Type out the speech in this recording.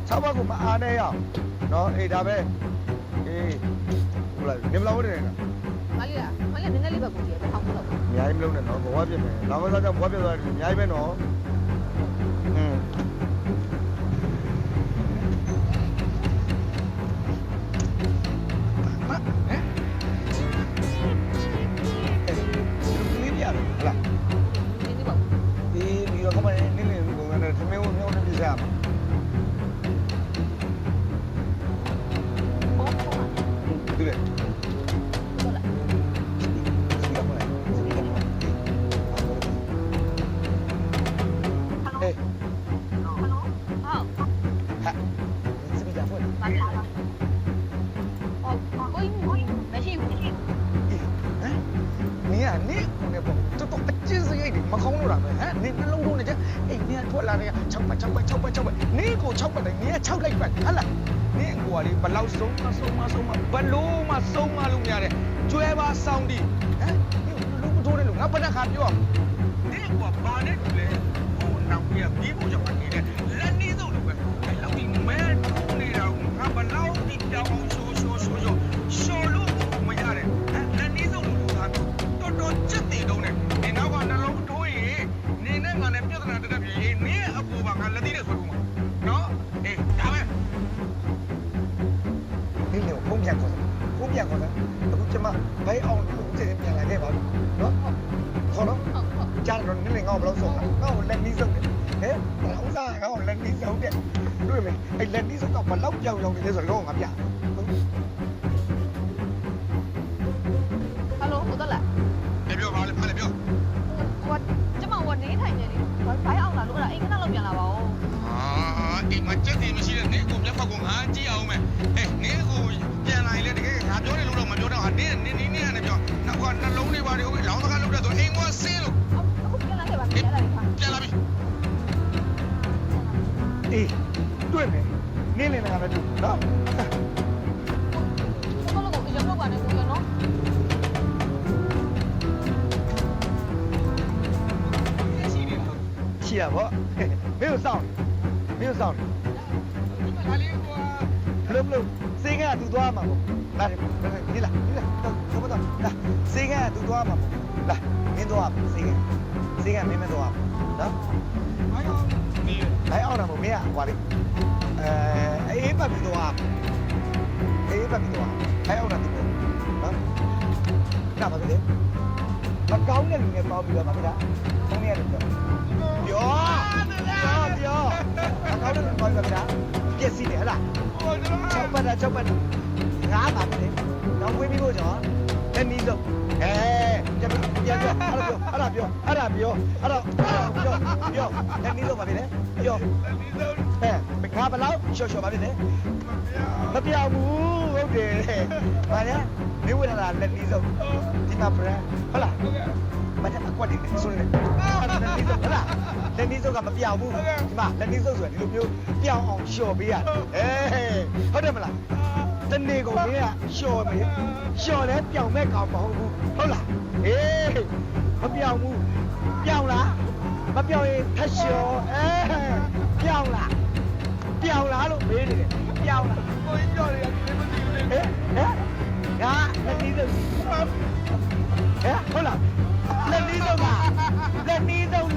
6ဘက်ကိုမအားနဲ့ရအောင်နော်အေးဒါပဲအေးဟုတ်လားနေမလာဘူးတဲ့နော်မလေးနည်းနည်းလေးပဲကိုကြည့်ရအောင်လို့အများကြီးမလုပ်နဲ့နော်ဘဝပြစ်မယ်လောင်ကစားကြောင့်ဘဝပြစ်သွားတယ်အများကြီးပဲနော်ဘလောက်ဆုံးမဘလို့မဆုံးမလို့များတယ်ကျွဲပါစောင်းဒီဟမ်လူမထိုးတယ်လို့ငါဘယ်နှခါပြောဒီကွာဘာနဲ့တူလဲဟိုနောက်ပြပြီးဖို့ကြောင့်နေတယ်လက်နေစုံလို့ပဲအဲ့လောက်ဒီမဲထိုးနေတာငါဘလောက်ဒီတောင်းအောင်ရှိုးလို့မရတယ်ဟမ်လက်နေစုံလို့ငါတော်ကြက်တင်တုံးတယ်ဒီနောက်ကနှလုံးထိုးရင်နေနဲ့ငါနဲ့ပြဿနာတက်ပြေးနေအပူပါငါလက်သေးနဲ့ဆွဲကုန်မှာနော်အေးဒါပဲဖုန်းပြန်ခေါ်တယ်အခုကျမဘိုင်းအောင်လို့ဦးစင်ပြန်လာခဲ့ပါဘူးနော်ခေါ်တော့ကြားတော့နင်းငါ့ကိုဘယ်လောက်ဆုံးတာငါ့ကိုလက်နီးဆုံးတယ်ဟဲ့ဥစားငါ့ကိုလက်နီးဆုံးတယ်တွေ့မယ်အဲ့လက်နီးဆုံးကဘယ်လောက်ကြောင်နေလဲဆိုတော့ငါပြဟယ်လိုဟုတ်တယ်လားပြောပါလေဖားလေပြောဟိုကျမနေထိုင်နေလေဘိုင်းအောင်လာလို့အဲ့ဒါအိမ်ခဏလောက်ပြန်လာပါဦးအိမ်မှာကြက်တင်မရှိတဲ့နေကိုမျက်ဖောက်ကငါကြည့်အောင်မယ်ဟဲ့နေကိုပြန်လာရင်လေတကယ်ငါပြောတယ်လို့တော့မပြောတော့ဟာနေနဲ့ပြောနောက်ကနှလုံးလေးပါတယ်ဟုတ်လောင်းစကားလုပ်တဲ့ဆိုအိမ်ကဆင်းလို့အခုပြန်လာခဲ့ပါပြန်လာပြီပြန်လာပြီအေးတွေ့မယ်နင်းနေတာပဲတူနော်ဘလို့ကိုရုံလောက်ပါနဲ့ကိုရနော်ချီရပါမင်းကိုစောင့်ဟာလေးကွာဘလို့စေကသူသွားမှာပေါ့လာဒီလာတော့လာစေကသူသွားမှာပေါ့လာမင်းသွားစေကမင်းမသွားနော်ဘိုင်းအောင်တာမို့မင်းကဟွာလေးအေးပတ်ပြီးသွားဘိုင်းအောင်တာဒီပေါ့နော်နားပါလေမကောင်းတဲ့လူနဲ့ပေါင်းပြီးတော့မဖြစ်တာခေါင်းရရတယ်ပြောမကောင်းတဲ့လူပေါင်းပြီးတော့ပြည့်စည်တယ်ဟလား6ပတ်ငါးပါမယ်နောက်ဝေးပြီးဖို့ကျွန်တော်လက်နီးဆုံးပြန်အဲ့ဒါပြောလက်နီးဆုံးပါပြီလေပြောငါဘလောက်ရှော့ပါပြီလေမပြောင်းဘူးဟုတ်တယ်ဗာညာနေဝဲလာလက်နီးဆုံးဒီမှာ brand ဟုတ်လားမတက်အကွက်တွေဆိုနေလက်နီးဆုံးဟုတ်လားလက်နီးဆုံးကမပြောင်းဘူးဒီမှာလက်နီးဆုံးဆိုတာဒီလိုမျိုးပြောင်းအောင်ရှော့ပေးရတယ်ဟုတ်တယ်မလားတနေ့ကုန်ကြီးကရှော့လဲပြောင်းမဲ့ကောင်မဟုတ်ဘူးဟုတ်လားမပြောင်းဘူးပြောင်းလားမပြောင်းရင်ထက်လျှော်ပြောင်းလားလို့မေးနေတယ်ပြောင်းလားကိုကြီးပြောတယ်ဒီမသိဘူးလေငါလက်နီးဆုံးဟုတ်လားလက်နီးဆုံး